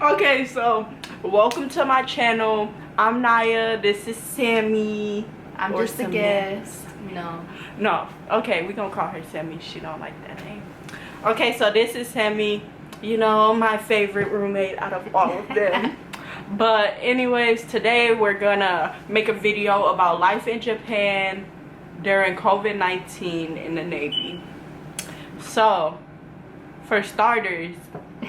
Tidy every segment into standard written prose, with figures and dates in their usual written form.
Okay, so welcome to my channel. I'm Naya. This is Sammy. I'm Or just a Sammy. guest. No. Okay, we gonna call her Sammy. She don't like that name. Okay, so this is Sammy. You know, my favorite roommate out of all of them. But anyways, today we're gonna make a video about life in Japan during COVID-19 in the Navy. So, for starters,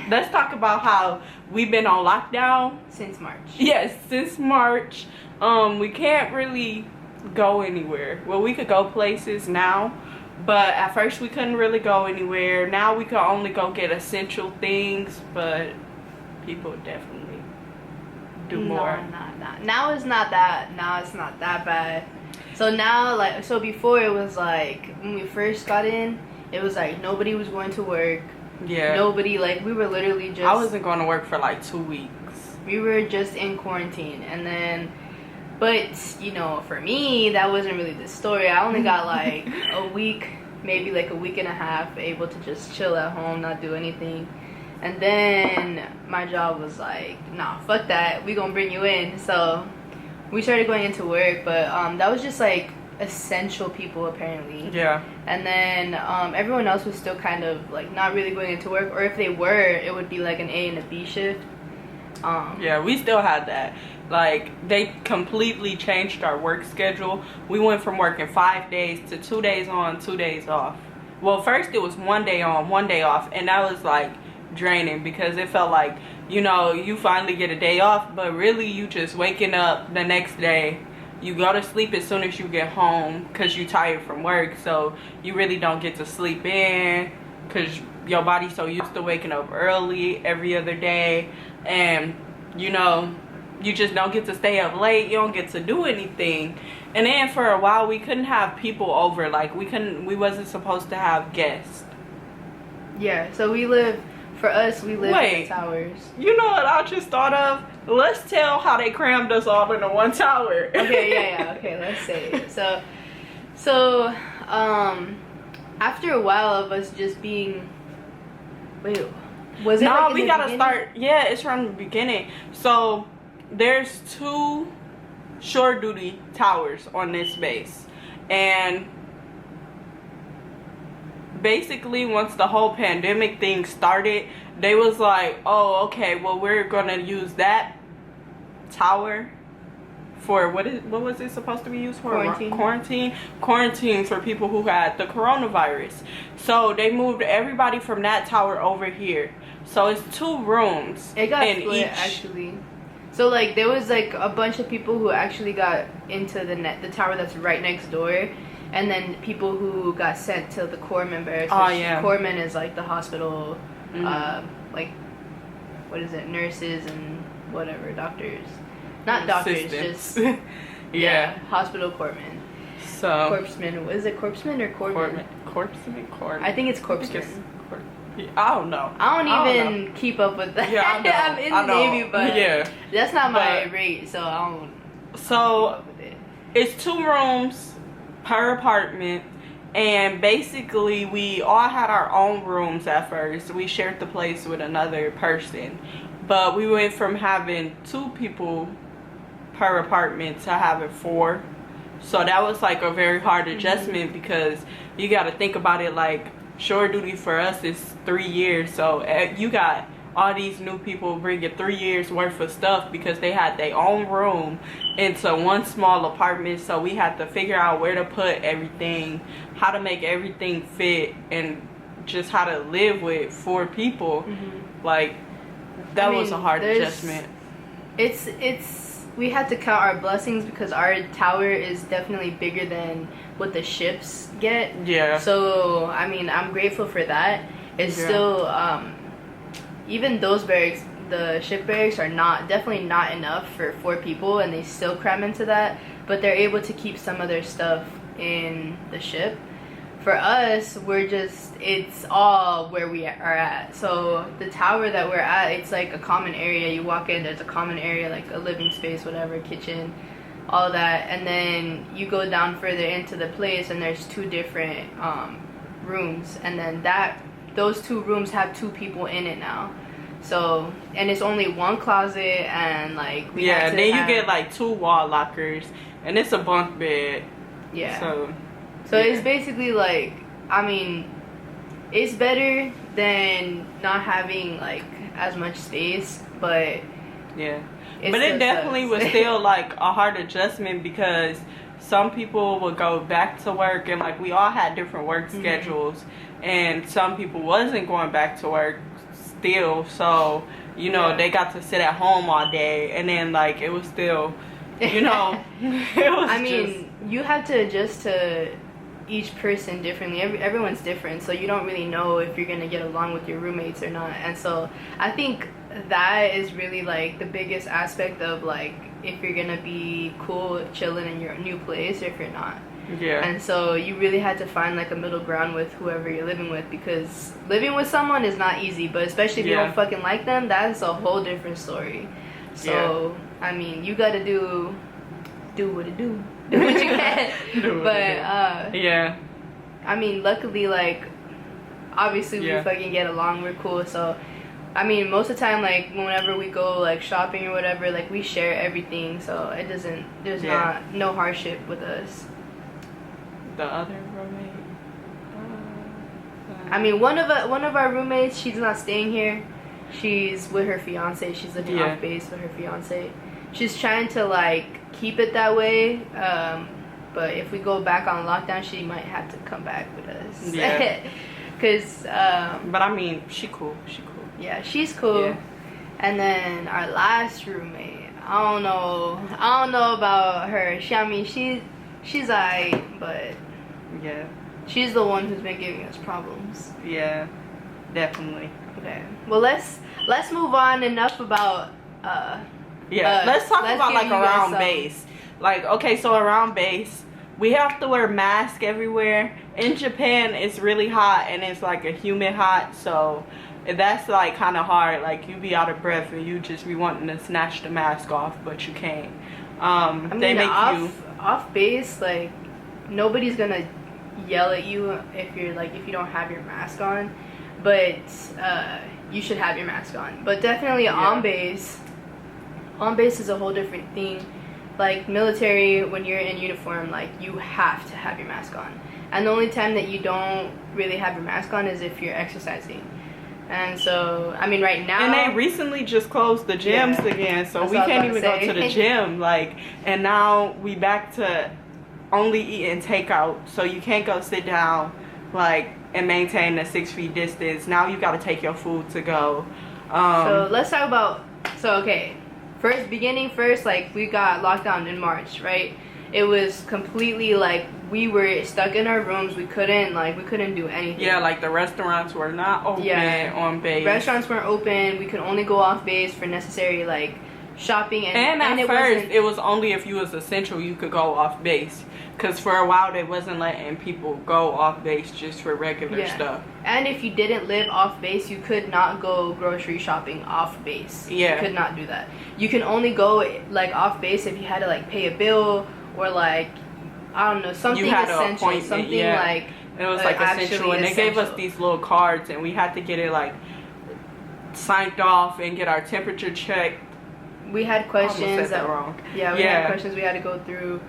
let's talk about how we've been on lockdown Since March. yes, since March. We can't really go anywhere. Well, we could go places now, but at first we couldn't really go anywhere. Now we can only go get essential things, but people definitely do more. No. Now it's not that bad. So now, so before it was like, when we first got in, it was like nobody was going to work. Yeah. Nobody, we were literally just... I wasn't going to work for like 2 weeks. We were just in quarantine, and then... But, you know, for me, that wasn't really the story. I only got like a week, maybe like a week and a half, able to just chill at home, not do anything. And then my job was like, nah, fuck that, we gonna bring you in. So we started going into work, but that was just like essential people apparently. Yeah. And then everyone else was still kind of like not really going into work, or if they were, it would be like an A and a B shift. Yeah, we still had that. Like, they completely changed our work schedule. We went from working 5 days to 2 days on, 2 days off. Well, first it was 1 day on, 1 day off, and that was like draining because it felt like, you know, you finally get a day off, but really you just waking up the next day. You go to sleep as soon as you get home because you're tired from work, so you really don't get to sleep in because your body's so used to waking up early every other day, and you know, you just don't get to stay up late. You don't get to do anything. And then for a while we couldn't have people over. Like, we wasn't supposed to have guests. Yeah, so we live in the towers. You know what I just thought of? Let's tell how they crammed us all into one tower. Okay, yeah, okay, let's say it. So after a while of us just being, wait, was it no, like we gotta start. Yeah, it's from the beginning. So there's 2 shore duty towers on this base, and basically once the whole pandemic thing started, they was like, oh, okay, well, we're gonna use that tower for what was it supposed to be used for? Quarantine for people who had the coronavirus. So they moved everybody from that tower over here. So it's 2 rooms. It got split actually. So like there was like a bunch of people who actually got into the tower that's right next door, and then people who got sent to the corpsman barracks. Oh yeah. Corpsman is like the hospital, like, what is it? Nurses and whatever, doctors. Not doctors, just yeah. Hospital corpsman. So Corpsman. Is it corpsman or corpsman? Corpsman. I think it's corpsman. I don't know. I don't even keep up with that. Yeah, I know. I'm in the Navy, but yeah, that's not my rate, so I don't. So it's 2 rooms per apartment, and basically we all had our own rooms at first. We shared the place with another person, but we went from having 2 people per apartment to having 4. So that was like a very hard adjustment because you got to think about it like, shore duty for us is 3 years, so you got all these new people bringing 3 years worth of stuff because they had their own room into one small apartment. So we had to figure out where to put everything, how to make everything fit, and just how to live with 4 people. Like, that was a hard adjustment. We had to count our blessings because our tower is definitely bigger than what the ships get. Yeah. So I mean, I'm grateful for that. It's still even those barracks, the ship barracks, are definitely not enough for 4 people, and they still cram into that. But they're able to keep some of their stuff in the ship. For us, it's all where we are at. So the tower that we're at, it's like a common area. You walk in, there's a common area, like a living space, whatever, kitchen, all that, and then you go down further into the place and there's 2 different rooms, and then those 2 rooms have 2 people in it now. So, and it's only one closet, and like we had to then you have, get like 2 wall lockers, and it's a bunk bed. yeah. So So it's basically like, I mean, it's better than not having like as much space, but yeah. it But it still definitely sucks. was still like a hard adjustment because some people would go back to work, and like we all had different work schedules, and some people wasn't going back to work still, so you know they got to sit at home all day, and then like it was still, you know, it was. I mean, you have to adjust to each person differently. Everyone's different, so you don't really know if you're gonna get along with your roommates or not. And so I think that is really like the biggest aspect of like if you're gonna be cool chilling in your new place or if you're not. Yeah. And so you really had to find like a middle ground with whoever you're living with, because living with someone is not easy, but especially if you don't fucking like them, that's a whole different story. So I mean, you gotta do what it do. Do what you can. But yeah. I mean, luckily, like obviously we fucking get along, we're cool. So I mean, most of the time, like whenever we go like shopping or whatever, like we share everything, so it doesn't, there's no hardship with us. The other roommate. I mean, one of our roommates, she's not staying here. She's with her fiance. She's living off base with her fiance. She's trying to like keep it that way. But if we go back on lockdown, she might have to come back with us. Yeah. Cause. But I mean, she cool. She cool. Yeah, she's cool. Yeah. And then our last roommate, I don't know about her. She's alright, but yeah, she's the one who's been giving us problems. Yeah, definitely. Okay. Well, let's move on. Enough about let's talk about like give you guys around some- base. Like, okay, so around base, we have to wear masks everywhere. In Japan, it's really hot and it's like a humid hot, so that's like kind of hard. Like you be out of breath and you just be wanting to snatch the mask off, but you can't. I mean, they make off base, like nobody's gonna yell at you if you don't have your mask on, but you should have your mask on. But definitely on base is a whole different thing. Like military, when you're in uniform, like you have to have your mask on, and the only time that you don't really have your mask on is if you're exercising. And so, I mean, right now, and they recently just closed the gyms again, so That's we what I was can't about even to go to say. the gym. Like, and now we back to only eating takeout, so you can't go sit down, like, and maintain the 6 feet distance. Now you got to take your food to go. So let's talk about. So okay, beginning first, like we got locked down in March, right? It was completely like we were stuck in our rooms. We couldn't do anything. Yeah, like the restaurants were not open on base. Restaurants weren't open. We could only go off base for necessary like shopping and at first it was only if you was essential you could go off base, because for a while they wasn't letting people go off base just for regular stuff. And if you didn't live off base, you could not go grocery shopping off base. Yeah, you could not do that. You can only go like off base if you had to like pay a bill or like I don't know, something essential, something like it was like essential, and they gave us these little cards and we had to get it like signed off and get our temperature checked. We had questions wrong. Yeah, we had questions we had to go through.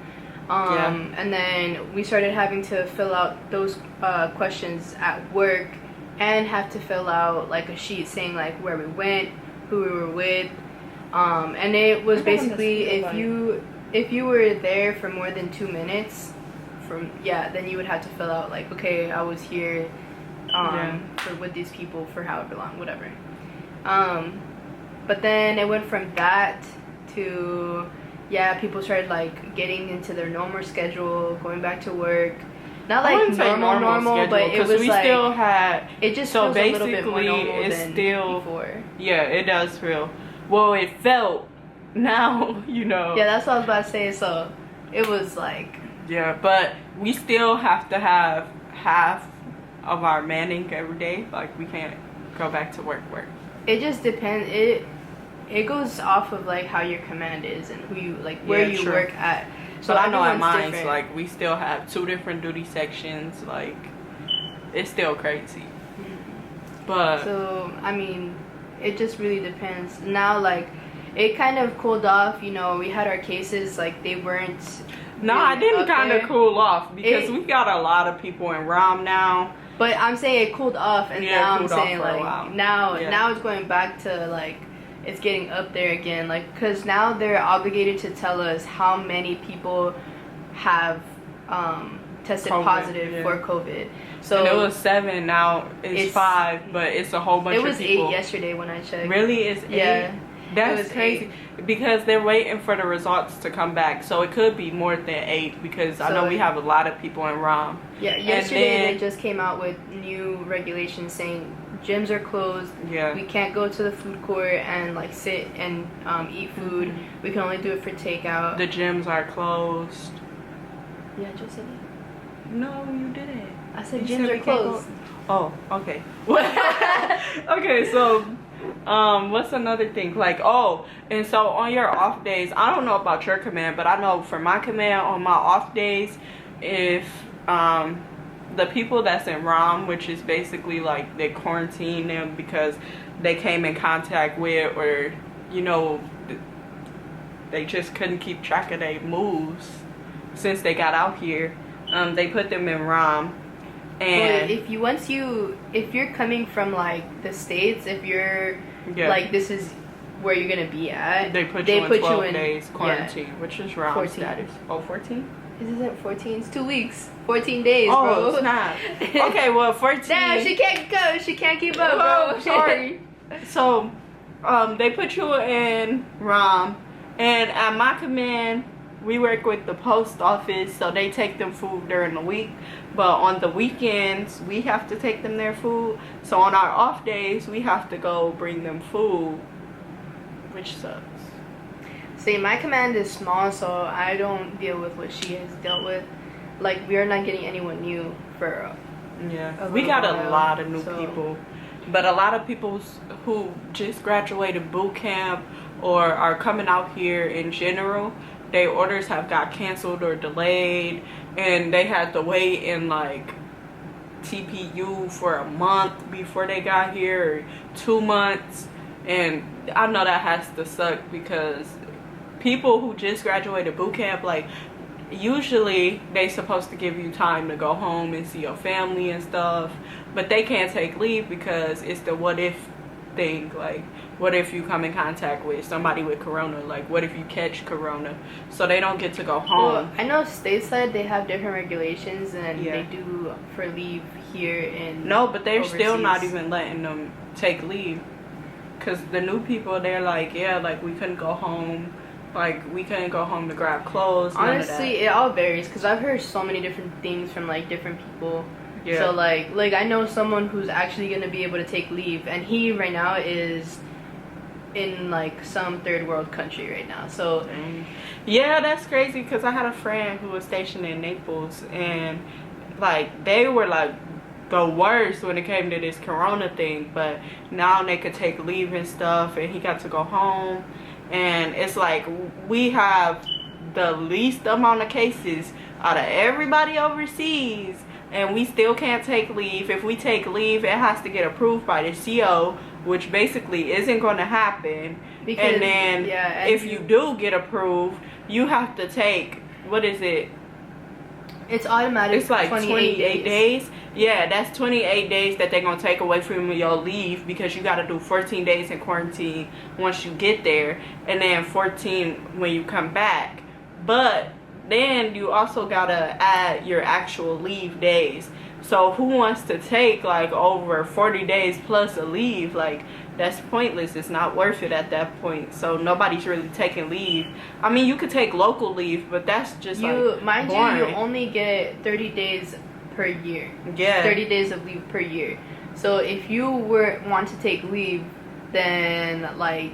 And then we started having to fill out those questions at work and have to fill out like a sheet saying like where we went, who we were with. And it was basically if you were there for more than 2 minutes then you would have to fill out like, okay, I was here with these people for however long, whatever. But then it went from that to people started like getting into their normal schedule, going back to work. Not like normal schedule, but it was like still had. It just so feels a little bit more basically normal it's than still before. Yeah, it does feel. Well, it felt. Now you know. Yeah, that's what I was about to say. So it was like. Yeah, but we still have to have half of our manning every day. Like we can't go back to work. It just depends. It goes off of like how your command is and who you like where you work at. So but I know at mine, like we still have 2 different duty sections. Like it's still crazy. Mm-hmm. But so I mean, it just really depends. Now, like, it kind of cooled off. You know, we had our cases, like, they weren't. No, really I didn't up kind of there. cool off because It- we got a lot of people in Rom now. But I'm saying it cooled off, and Yeah, it now I'm cooled off saying for a like while. now Yeah. now it's going back to like it's getting up there again. Like, because now they're obligated to tell us how many people have tested COVID, positive yeah. for COVID. So And it was 7, now it's It's- 5, but it's a whole bunch it of was people. 8 yesterday when I checked. Really? It's 8? Yeah. That's was crazy. Because they're waiting for the results to come back. So it could be more than 8 because I So know we have a lot of people in Rom. Yeah, And yesterday then- they just came out with new regulations saying gyms are closed. Yeah. We can't go to the food court and like sit and eat food. Mhm. We can only do it for takeout. The gyms are closed. Yeah, I just said it. No, you didn't. I said You gyms said are we can't go- closed. Oh, okay. Okay, so what's another thing? Like, oh, and so on your off days, I don't know about your command, but I know for my command on my off days, if the people that's in ROM, which is basically like they quarantine them because they came in contact with, or you know, they just couldn't keep track of their moves since they got out here. They put them in ROM. And But if you're coming from like the States, if you're yeah, like this is where you're gonna be at, they put you in 12 in- days yeah. quarantine, which is ROM 14. status. Oh, 14? Is it 14? It's 2 weeks. 14 days, Oh, bro. snap. Okay, well, 14. Damn, she can't go. She can't keep up, Oh, bro. sorry. So, they put you in ROM, and at my command, we work with the post office, so they take them food during the week. But on the weekends, we have to take them their food. So on our off days, we have to go bring them food, which sucks. See, my command is small, so I don't deal with what she has dealt with. Like, we are not getting anyone new for Yeah, a we got little a while, lot of new so- people, but a lot of people who just graduated boot camp or are coming out here in general, their orders have got canceled or delayed, and they had to wait in like TPU for a month before they got here, or 2 months, and I know that has to suck because people who just graduated boot camp, like, usually they supposed to give you time to go home and see your family and stuff, but they can't take leave because it's the what if thing. Like, what if you come in contact with somebody with corona? Like, what if you catch corona? So they don't get to go home. Well, I know stateside they have different regulations than Yeah. they do for leave here in No, but they're still not overseas. even letting them take leave, because the new people, they're like, yeah, like, we couldn't go home, like, we couldn't go home to grab clothes. None of that. Honestly, it all varies because I've heard so many different things from like different people. Yeah. So like I know someone who's actually gonna be able to take leave, and he right now is in like some third world country right now. So Yeah, that's crazy, because I had a friend who was stationed in Naples, and like they were like the worst when it came to this corona thing, but now they could take leave and stuff, and he got to go home, and it's like we have the least amount of cases out of everybody overseas, and we still can't take leave. If we take leave, it has to get approved by the CO, which basically isn't going to happen. Because- and then yeah, and if you do get approved, you have to take, what is it? it's automatic. It's like 28 days. days. Yeah, that's 28 days that they're going to take away from your leave, because you got to do 14 days in quarantine once you get there, and then 14 when you come back. But then you also got to add your actual leave days. So who wants to take like over 40 days plus a leave? Like, that's pointless. It's not worth it at that point. So nobody's really taking leave. I mean, you could take local leave, but that's just like Mind boring. you, you only get 30 days per year. Yeah. 30 days of leave per year. So if you want to take leave, then like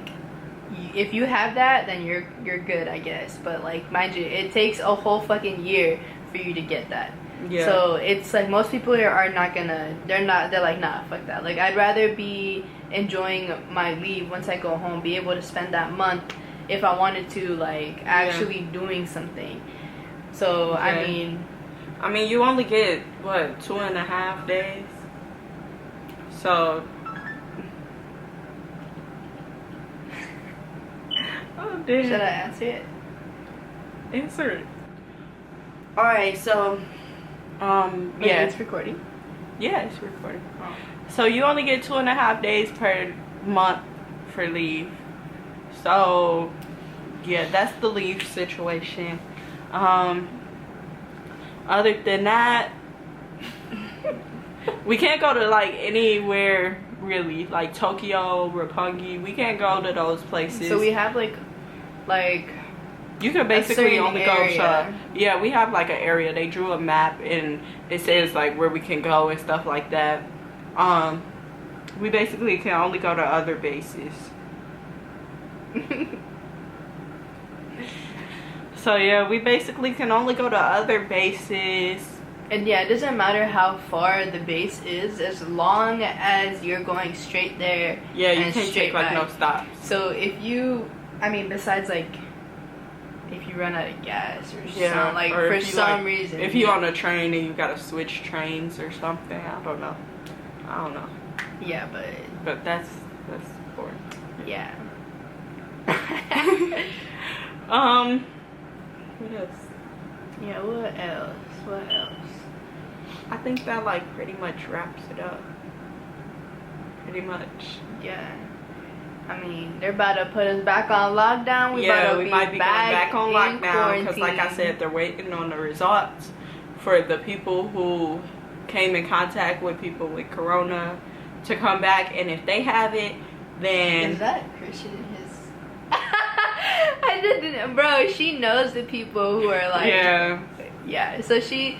if you have that, then you're good, I guess. But like, mind you, it takes a whole fucking year for you to get that. Yeah. So it's like most people here are not gonna. They're like, nah, fuck that. Like, I'd rather be enjoying my leave once I go home, be able to spend that month if I wanted to, like, actually doing something. So Yeah. I mean, you only get, what, 2.5 days? So, damn. Should I answer it? Answer it. Alright, so Wait, yeah. it's recording. Yeah, it's recording. Oh. So you only get 2.5 days per month for leave. So yeah, that's the leave situation. Other than that, we can't go to like anywhere really, like Tokyo, Roppongi. We can't go to those places. So we have like you can basically certain only go area. to, yeah, we have like an area. They drew a map and it says like where we can go and stuff like that. We basically can only go to other bases. So yeah, we basically can only go to other bases. And yeah, it doesn't matter how far the base is, as long as you're going straight there. Yeah, you and can't straight take like no back. stops. So if you, I mean, besides like, if you run out of gas or something, like or for if you, some like, reason. if you're on a train and you gotta switch trains or something, I don't know. Yeah, But that's boring. yeah. What else? Yeah, what else? What else? I think that like pretty much wraps it up. Pretty much. Yeah. I mean, they're about to put us back on lockdown. We might be going back on lockdown because, like I said, they're waiting on the results for the people who came in contact with people with corona to come back, and if they have it, then Is that Christian in his? I didn't, bro. She knows the people who are like, yeah. So she,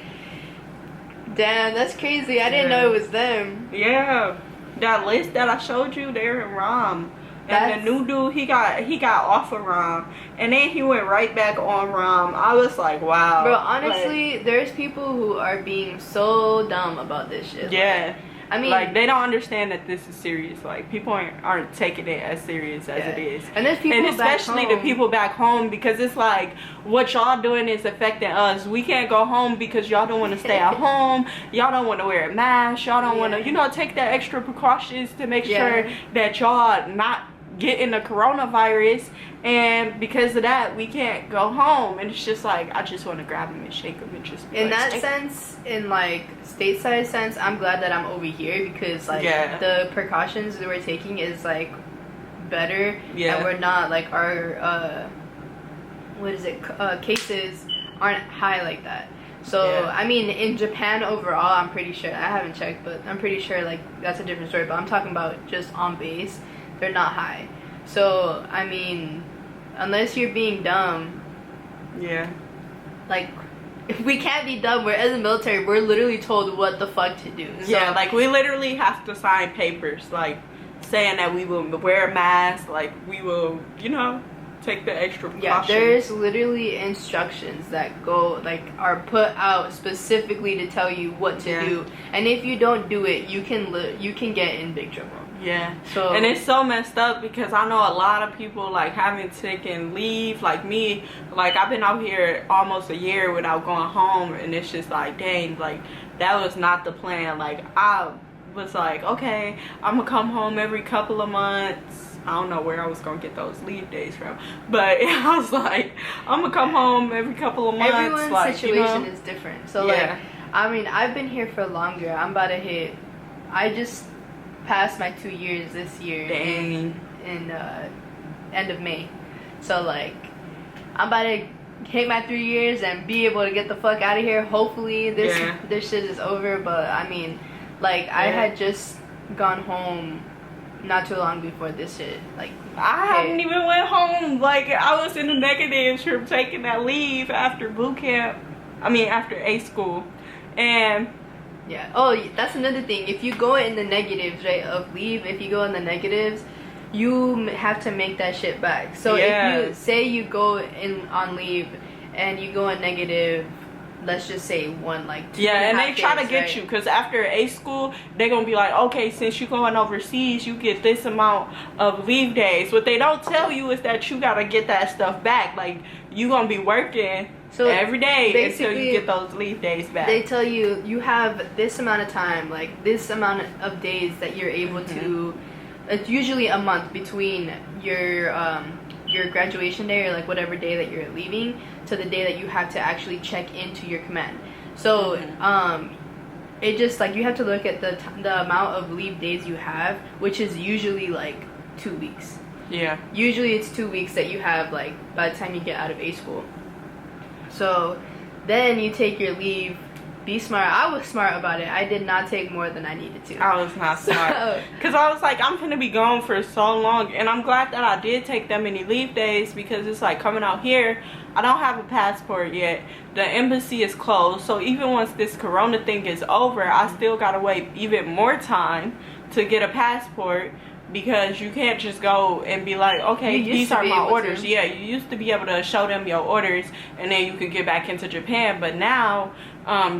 damn, that's crazy. I didn't know it was them. Yeah, that list that I showed you, they're in ROM. And the new dude, he got off of ROM, and then he went right back on ROM. I was like, wow. Bro, honestly, there's people who are being so dumb about this shit. Yeah. Like, I mean, like, they don't understand that this is serious. Like, people aren't taking it as serious as it is. And there's people especially back the home. people back home, because it's like, what y'all doing is affecting us. We can't go home because y'all don't want to stay at home. Y'all don't want to wear a mask. Y'all don't want to, take that extra precautions to make sure that y'all not getting the coronavirus. And because of that, we can't go home. And it's just like, I just want to grab him and shake him and just be in like, that sense, in like stateside sense, I'm glad that I'm over here because like the precautions that we're taking is like better, and we're not like our cases aren't high like that. So I mean, in Japan overall, I'm pretty sure, I haven't checked, but I'm pretty sure like that's a different story. But I'm talking about just on base, they're not high. So I mean, unless you're being dumb, like, we can't be dumb. We're as a military, we're literally told what the fuck to do. So, like, we literally have to sign papers, like, saying that we will wear a mask, like, we will, take the extra precautions. Yeah, there's literally instructions that go, like, are put out specifically to tell you what to do. And if you don't do it, you can get in big trouble. Yeah. So, and it's so messed up because I know a lot of people like haven't taken leave, like me. Like, I've been out here almost a year without going home, and it's just like, dang, like, that was not the plan. Like, I was like, okay, I'm gonna come home every couple of months. I don't know where I was gonna get those leave days from, but I was like, I'm gonna come home every couple of months. Everyone's like, situation is different. So like, I mean, I've been here for longer. I'm about to hit, I just passed my 2 years this year in end of May. So like, I'm about to hit my 3 years and be able to get the fuck out of here. Hopefully this shit is over. But I mean, like, I had just gone home not too long before this shit. Like, I haven't even went home. Like, I was in the negatives from taking that leave after boot camp. I mean, after A school. And yeah. Oh, that's another thing. If you go in the negatives, right, of leave, if you go in the negatives, you have to make that shit back. So if you say you go in on leave and you go in negative, let's just say 2 and they try to get you, because after A school, they're gonna be like, okay, since you're going overseas, you get this amount of leave days. What they don't tell you is that you gotta get that stuff back. Like, you gonna be working every day until you get those leave days back. They tell you you have this amount of time, like this amount of days that you're able to. It's usually a month between your your graduation day or like whatever day that you're leaving to the day that you have to actually check into your command. So it just like you have to look at the amount of leave days you have, which is usually like 2 weeks. Yeah. Usually it's 2 weeks that you have like by the time you get out of A school. So then you take your leave. Be smart. I was smart about it. I did not take more than I needed to. I was not smart. Because I was like, I'm gonna be gone for so long. And I'm glad that I did take that many leave days, because it's like coming out here, I don't have a passport yet. The embassy is closed. So even once this corona thing is over, I still gotta wait even more time to get a passport. Because you can't just go and be like, okay, these are my orders. Yeah, you used to be able to show them your orders and then you could get back into Japan. But now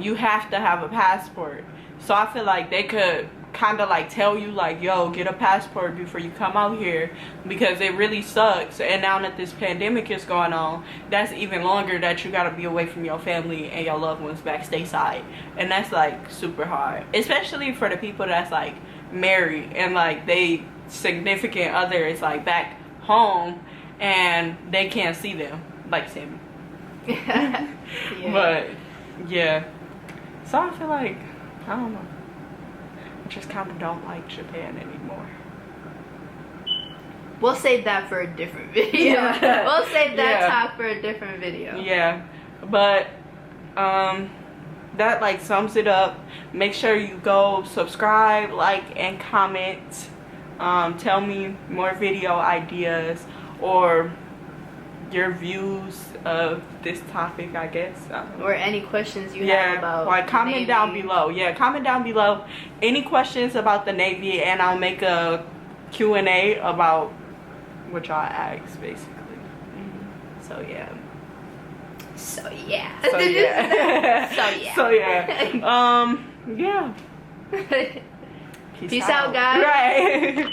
you have to have a passport. So I feel like they could kind of like tell you like, yo, get a passport before you come out here, because it really sucks. And now that this pandemic is going on, that's even longer that you got to be away from your family and your loved ones back stateside. And that's like super hard, especially for the people that's like married and like they significant other is like back home and they can't see them, like Sammy. Yeah. But yeah, so I feel like, I don't know, I just kind of don't like Japan anymore. We'll save that for a different video. Yeah. We'll save that talk for a different video. Yeah, but that like sums it up. Make sure you go subscribe, like, and comment. Tell me more video ideas or your views of this topic, I guess. Or any questions you have about like comment Navy. down below. Yeah, comment down below any questions about the Navy, and I'll make a Q&A about what y'all ask, basically. So yeah. So yeah. So yeah. So yeah. So yeah. Yeah. Peace out, guys. Right.